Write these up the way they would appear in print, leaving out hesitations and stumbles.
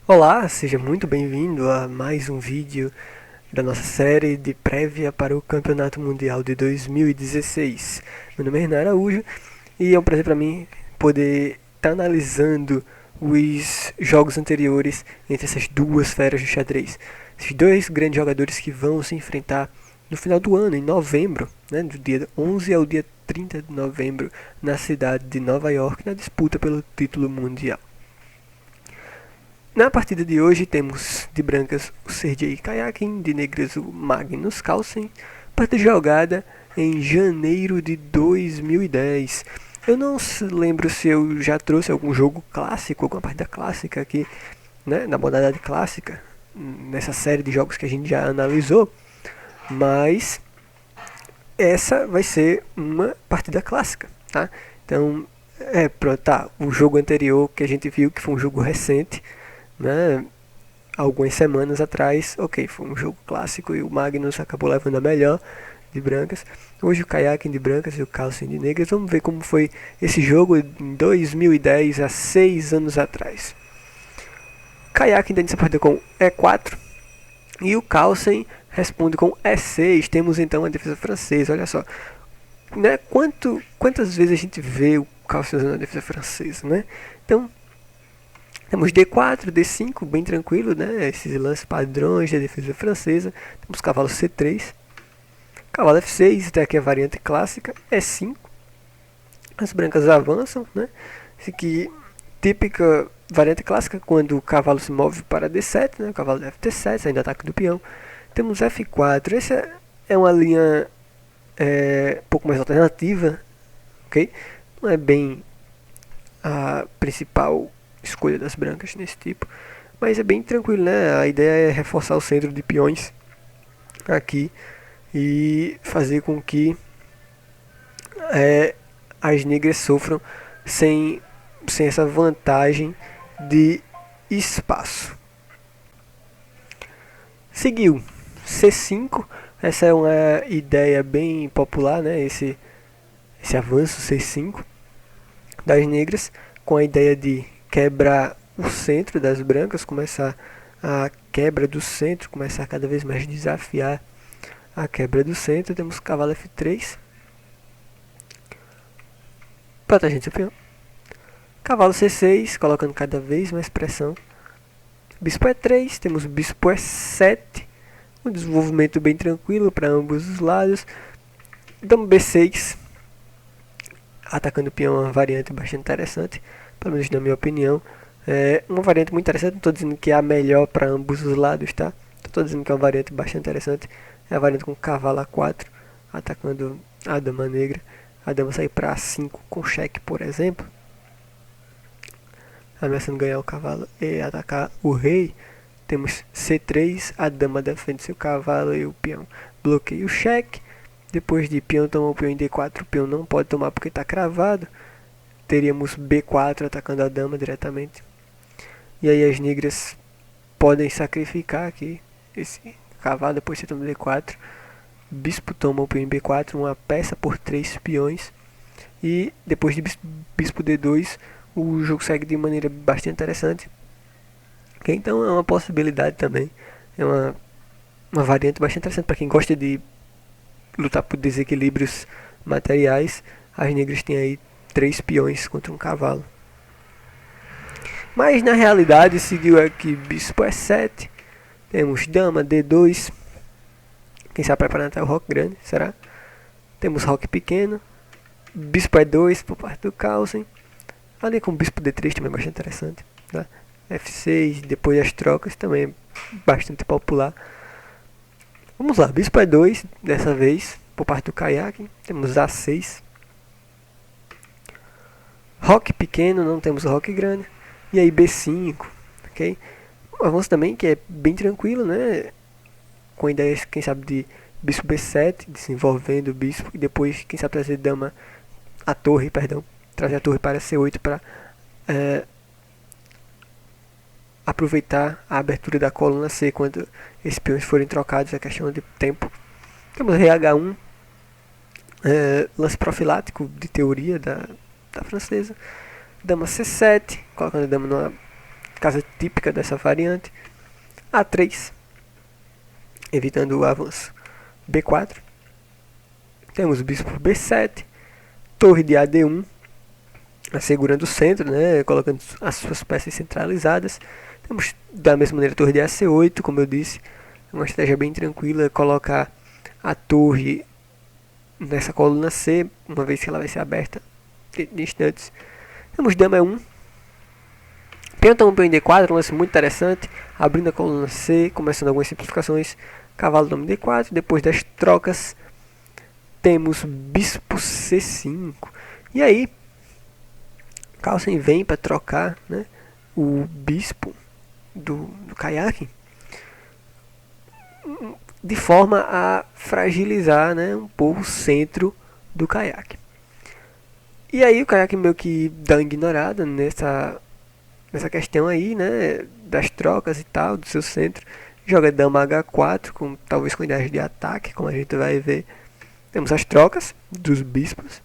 Olá, seja muito bem-vindo a mais um vídeo da nossa série de prévia para o Campeonato Mundial de 2016. Meu nome é Renan Araújo e é um prazer para mim poder estar analisando os jogos anteriores entre essas duas feras do xadrez. Esses dois grandes jogadores que vão se enfrentar no final do ano, em novembro, né, do dia 11 ao dia 30 de novembro, na cidade de Nova York, na disputa pelo título mundial. Na partida de hoje temos de brancas o Sergei Kayakin, de negras o Magnus Carlsen, partida jogada em janeiro de 2010. Eu não lembro se eu já trouxe algum jogo clássico, alguma partida clássica aqui, né, na modalidade clássica, nessa série de jogos que a gente já analisou, mas essa vai ser uma partida clássica, tá? Então, pronto, tá, o jogo anterior que a gente viu, que foi um jogo recente, né, algumas semanas atrás, ok, foi um jogo clássico e o Magnus acabou levando a melhor de brancas. Hoje o Kayakin de brancas e o Carlsen de negras. Vamos ver como foi esse jogo em 2010, há 6 anos atrás. Kayakin inicia a partida com E4 e o Carlsen responde com E6. Temos então a defesa francesa, olha só. Né, quantas vezes a gente vê o Carlsen usando a defesa francesa, né? Então, temos D4, D5, bem tranquilo, né? Esses lances padrões da defesa francesa. Temos cavalo C3, cavalo F6, até aqui é a variante clássica, E5. As brancas avançam, né? Isso aqui, típica variante clássica, quando o cavalo se move para D7, né? O cavalo FT7, ainda ataque do peão. Temos F4, essa é uma linha um pouco mais alternativa, ok? Não é bem a principal escolha das brancas nesse tipo, mas é bem tranquilo, né? A ideia é reforçar o centro de peões aqui e fazer com que as negras sofram sem, sem essa vantagem de espaço. Seguiu C5, essa é uma ideia bem popular, né? Esse avanço C5 das negras, com a ideia de quebrar o centro das brancas, começar a quebra do centro, começar a cada vez mais desafiar a quebra do centro. Temos cavalo F3, protegendo seu peão. Cavalo C6, colocando cada vez mais pressão. Bispo E3, temos bispo E7, um desenvolvimento bem tranquilo para ambos os lados. Dama B6, atacando o peão, é uma variante bastante interessante, pelo menos na minha opinião. É uma variante muito interessante, não estou dizendo que é a melhor para ambos os lados, tá? Estou dizendo que é uma variante bastante interessante. É a variante com cavalo A4, atacando a dama negra. A dama sair para A5 com cheque, por exemplo, ameaçando ganhar o cavalo e atacar o rei. Temos C3, a dama defende seu cavalo e o peão bloqueia o cheque. Depois de peão tomar o peão em D4, o peão não pode tomar porque está cravado. Teríamos B4 atacando a dama diretamente. E aí as negras podem sacrificar aqui esse cavalo, depois você toma D4. Bispo toma o peão em B4, uma peça por 3 peões. E depois de bispo D2, o jogo segue de maneira bastante interessante. Então é uma possibilidade também. É uma variante bastante interessante para quem gosta de lutar por desequilíbrios materiais. As negras têm aí 3 peões contra um cavalo. Mas na realidade seguiu aqui bispo E7. Temos dama D2. Quem sabe preparando até o roque grande, será? Temos roque pequeno. Bispo E2 por parte do Carlsen. Ali com bispo D3 também é bastante interessante. Tá? F6, depois as trocas também é bastante popular. Vamos lá, bispo E2 dessa vez por parte do Kayakin. Temos A6. Roque pequeno, não temos roque grande. E aí B5, ok? Um avanço também que é bem tranquilo, né? Com ideias, quem sabe, de bispo B7, desenvolvendo o bispo. E depois, quem sabe, trazer dama, a torre, perdão. Trazer a torre para C8 para aproveitar a abertura da coluna C quando esses peões forem trocados, é questão de tempo. Temos rei H1, lance profilático de teoria da francesa. Dama C7, colocando a dama numa casa típica dessa variante. A3, evitando o avanço. B4. Temos o bispo B7, torre de AD1, assegurando o centro, né, colocando as suas peças centralizadas. Temos da mesma maneira a torre de AC8, como eu disse, uma estratégia bem tranquila, colocar a torre nessa coluna C, uma vez que ela vai ser aberta de instantes. Temos dama E1, peão toma peão em D4, um lance muito interessante, abrindo a coluna C, começando algumas simplificações, cavalo toma D4, depois das trocas, temos bispo C5, e aí Carlsen vem para trocar, né, o bispo do Kayakin, de forma a fragilizar, né, um pouco o centro do Kayakin. E aí o Kayakin meio que dá uma ignorada nessa questão aí, né, das trocas e tal, do seu centro. Joga dama H4, talvez com ideias de ataque, como a gente vai ver. Temos as trocas dos bispos.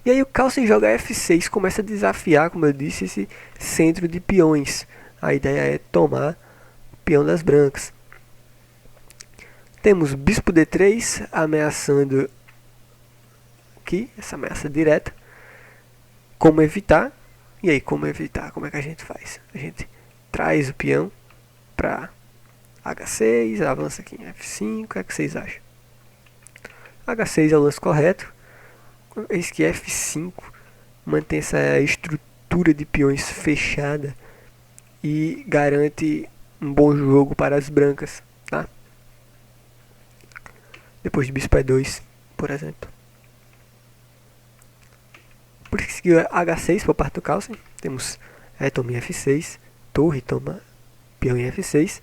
E aí o Carlsen joga F6, começa a desafiar, como eu disse, esse centro de peões. A ideia é tomar o peão das brancas. Temos bispo D3 ameaçando aqui, essa ameaça direta. Como evitar? E aí, como evitar? Como é que a gente faz? A gente traz o peão para H6, avança aqui em F5, o que é que vocês acham? H6 é o lance correto. Eis que F5 mantém essa estrutura de peões fechada e garante um bom jogo para as brancas, tá? Depois de bispo E2, por exemplo. Por isso que seguiu H6 por parte do Carlsen. Temos toma em F6, torre toma peão em F6.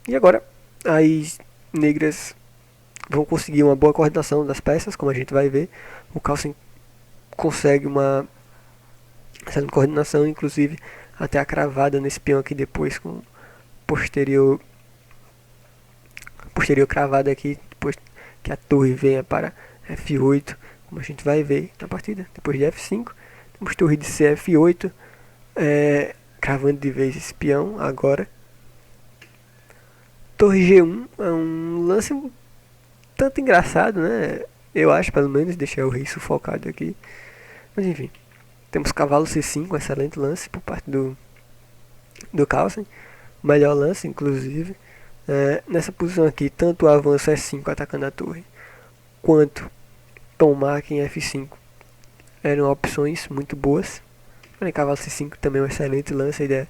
E agora as negras vão conseguir uma boa coordenação das peças, como a gente vai ver. O Carlsen consegue uma certa coordenação, inclusive até a cravada nesse peão aqui depois, com posterior cravada aqui, depois que a torre venha para F8, como a gente vai ver na partida. Depois de F5, temos torre de CF8, cravando de vez esse peão agora. Torre G1 é um lance um tanto engraçado, né? Eu acho, pelo menos, deixar o rei sufocado aqui. Mas enfim, temos cavalo C5, um excelente lance por parte do Carlsen. Melhor lance, inclusive. Nessa posição aqui, tanto o avanço E5 atacando a torre, quanto tomar aqui em F5 eram opções muito boas. Cavalo C5 também é um excelente lance. A ideia é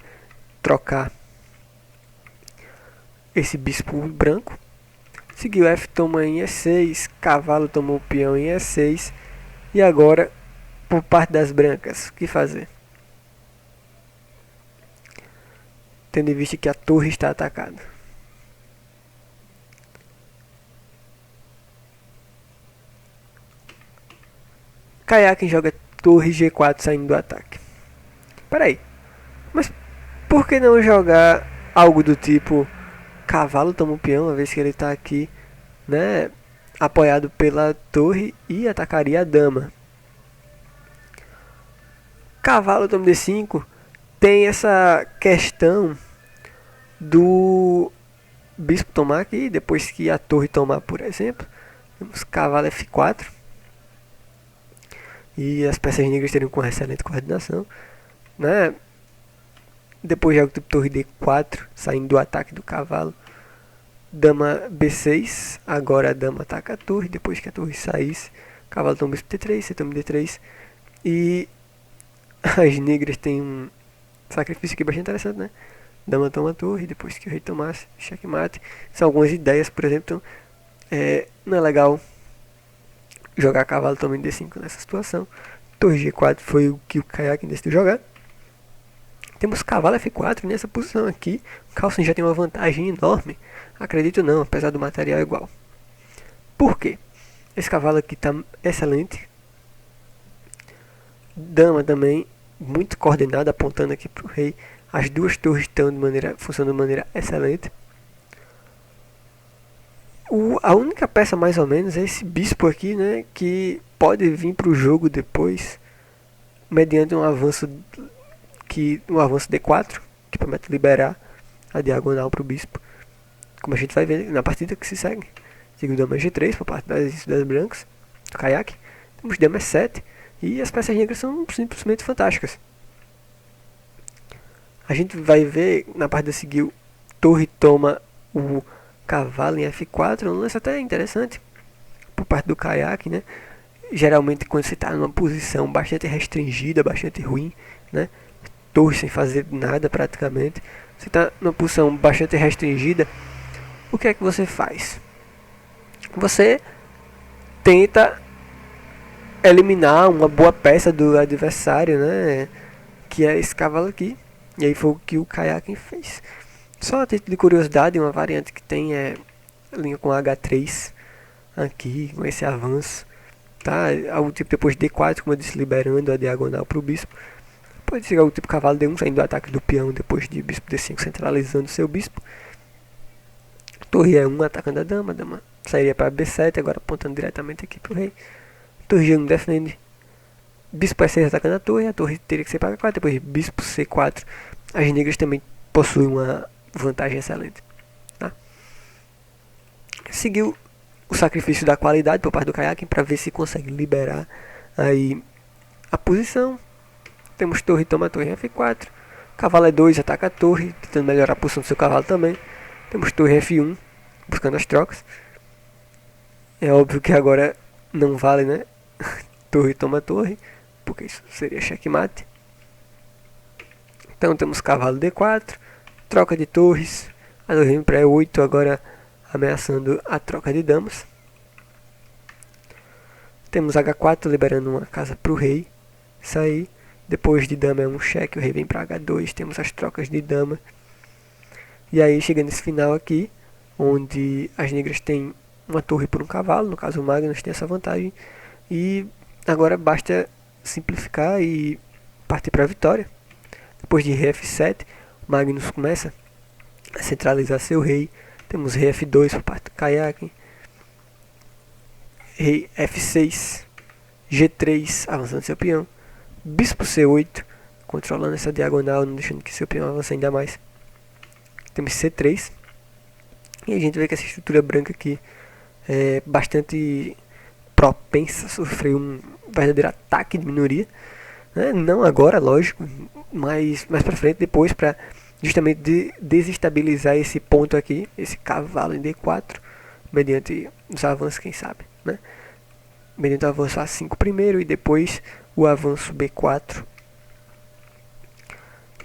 trocar esse bispo branco. Seguiu F toma em E6, cavalo tomou o peão em E6. E agora, por parte das brancas, o que fazer? Tendo em vista que a torre está atacada. Kayakin joga torre G4 saindo do ataque. Peraí, mas por que não jogar algo do tipo cavalo toma o peão, uma vez que ele está aqui, né, apoiado pela torre, e atacaria a dama? Cavalo toma D5 tem essa questão do bispo tomar aqui, depois que a torre tomar, por exemplo. Temos cavalo F4 e as peças negras teriam com excelente coordenação, né? Depois joga tipo torre D4, saindo do ataque do cavalo. Dama B6, agora a dama ataca a torre, depois que a torre saísse. Cavalo toma bispo D3, você toma D3. E as negras têm um sacrifício aqui bastante interessante, né? Dama toma a torre, depois que o rei tomasse, checkmate. São algumas ideias, por exemplo. Então, não é legal jogar cavalo toma em D5 nessa situação. Torre G4 foi o que o Kayakin decidiu jogar. Temos cavalo F4 nessa posição aqui. O Carlsen já tem uma vantagem enorme. Acredito não, apesar do material igual. Por quê? Esse cavalo aqui está excelente. Dama também muito coordenada, apontando aqui para o rei. As duas torres estão funcionando de maneira excelente. A única peça mais ou menos é esse bispo aqui, né, que pode vir para o jogo depois, mediante um avanço aqui um avanço D4, que promete liberar a diagonal para o bispo, como a gente vai ver na partida que se segue. Seguiu dama G3 por parte das brancas, do caiaque. Temos dama E7, e as peças negras são simplesmente fantásticas. A gente vai ver na partida seguinte, torre toma o cavalo em F4, um lance até interessante por parte do caiaque, né? Geralmente quando você está numa posição bastante restringida, bastante ruim, né? Torre sem fazer nada praticamente, você está numa posição bastante restringida, o que é que você faz? Você tenta eliminar uma boa peça do adversário, né? Que é esse cavalo aqui. E aí foi o que o caiaque fez. Só a título de curiosidade, uma variante que tem é linha com H3 aqui, com esse avanço, tá? Algo tipo depois D4, como eu disse, liberando a diagonal para o bispo. Pode ser algo tipo cavalo D1 saindo do ataque do peão depois de bispo D5 centralizando seu bispo. Torre E1 atacando a dama sairia para B7, agora apontando diretamente aqui para o rei. Torre G1 defende. Bispo E6 atacando a torre teria que ser para B4, depois bispo C4. As negras também possuem uma vantagem excelente. Tá? Seguiu o sacrifício da qualidade por parte do caiaque para ver se consegue liberar aí a posição. Temos torre toma torre F4. Cavalo E2 ataca a torre, tentando melhorar a posição do seu cavalo também. Temos torre F1 buscando as trocas. É óbvio que agora não vale, né? Torre toma torre, porque isso seria checkmate. Então temos cavalo D4, troca de torres, a torre vem para E8, agora ameaçando a troca de damas. Temos H4 liberando uma casa para o rei sair. Depois de dama é um cheque, o rei vem para H2, temos as trocas de dama. E aí chega nesse final aqui, onde as negras têm uma torre por um cavalo, no caso o Magnus tem essa vantagem. E agora basta simplificar e partir para a vitória. Depois de rei F7, Magnus começa a centralizar seu rei. Temos rei F2 por parte do caiaque. Rei F6, G3 avançando seu peão. Bispo C8 controlando essa diagonal, não deixando que seu peão avance ainda mais. Temos C3. E a gente vê que essa estrutura branca aqui é bastante propensa a sofrer um verdadeiro ataque de minoria, né? Não agora, lógico, mas mais pra frente, depois, para justamente desestabilizar esse ponto aqui, esse cavalo em D4, mediante os avanços, quem sabe, né? Mediante o avanço A5 primeiro e depois o avanço B4.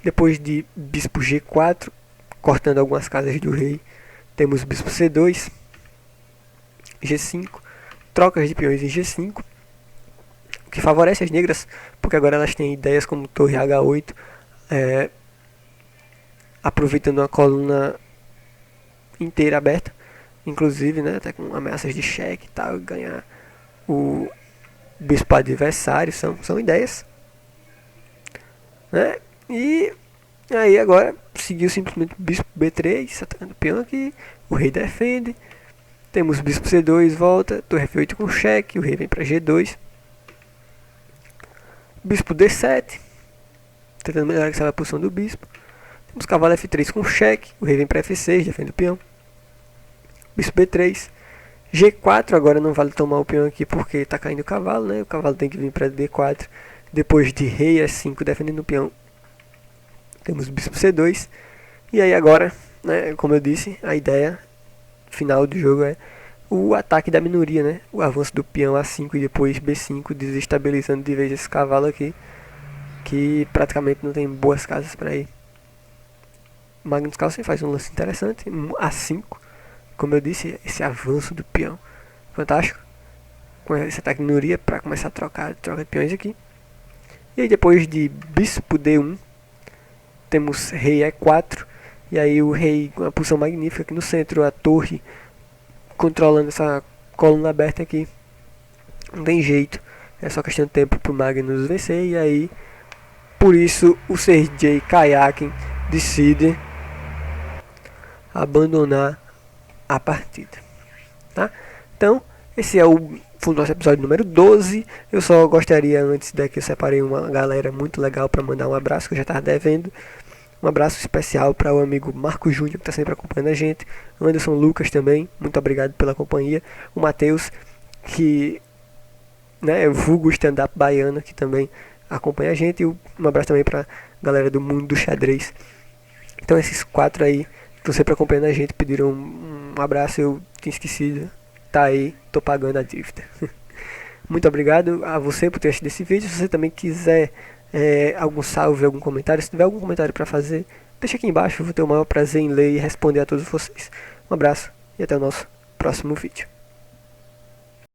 Depois de bispo G4, cortando algumas casas do rei, temos bispo C2, G5, trocas de peões em G5, o que favorece as negras, porque agora elas têm ideias como torre H8, aproveitando a coluna inteira aberta, inclusive, né, até com ameaças de cheque e tal, ganhar o bispo adversário, são ideias, né? E aí agora seguiu simplesmente bispo B3, atacando o peão aqui, o rei defende, temos bispo C2, volta, torre F8 com cheque, o rei vem para G2, bispo D7, tentando melhorar a posição do bispo, temos cavalo F3 com cheque, o rei vem para F6, defende o peão, bispo B3, G4, agora não vale tomar o peão aqui porque está caindo o cavalo, né? O cavalo tem que vir para D4, depois de rei A5 defendendo o peão, temos bispo C2, e aí agora, né, como eu disse, a ideia final do jogo é o ataque da minoria, né? O avanço do peão A5 e depois B5, desestabilizando de vez esse cavalo aqui, que praticamente não tem boas casas para ir. Magnus Carlsen faz um lance interessante, A5, como eu disse, esse avanço do peão, fantástico, com esse ataque de minoria para começar a troca de peões aqui. E aí depois de bispo D1, temos rei E4, e aí o rei com uma posição magnífica aqui no centro, a torre controlando essa coluna aberta aqui. Não tem jeito, é só questão de tempo para o Magnus vencer, e aí por isso o Sergei Kaiakin decide abandonar a partida, tá? Então esse é o foi o nosso episódio número 12. Eu só gostaria, antes daqui eu separei uma galera muito legal para mandar um abraço, que eu já estava devendo. Um abraço especial para o amigo Marco Júnior, que está sempre acompanhando a gente. O Anderson Lucas também, muito obrigado pela companhia. O Matheus, que é vulgo stand-up baiano, que também acompanha a gente. E um abraço também para a galera do mundo do xadrez. Então esses 4 aí, que estão sempre acompanhando a gente, pediram um abraço, eu tinha esquecido. Tá aí, tô pagando a dívida. Muito obrigado a você por ter assistido esse vídeo. Se você também quiser algum salve, algum comentário, se tiver algum comentário para fazer, deixa aqui embaixo, eu vou ter o maior prazer em ler e responder a todos vocês. Um abraço e até o nosso próximo vídeo.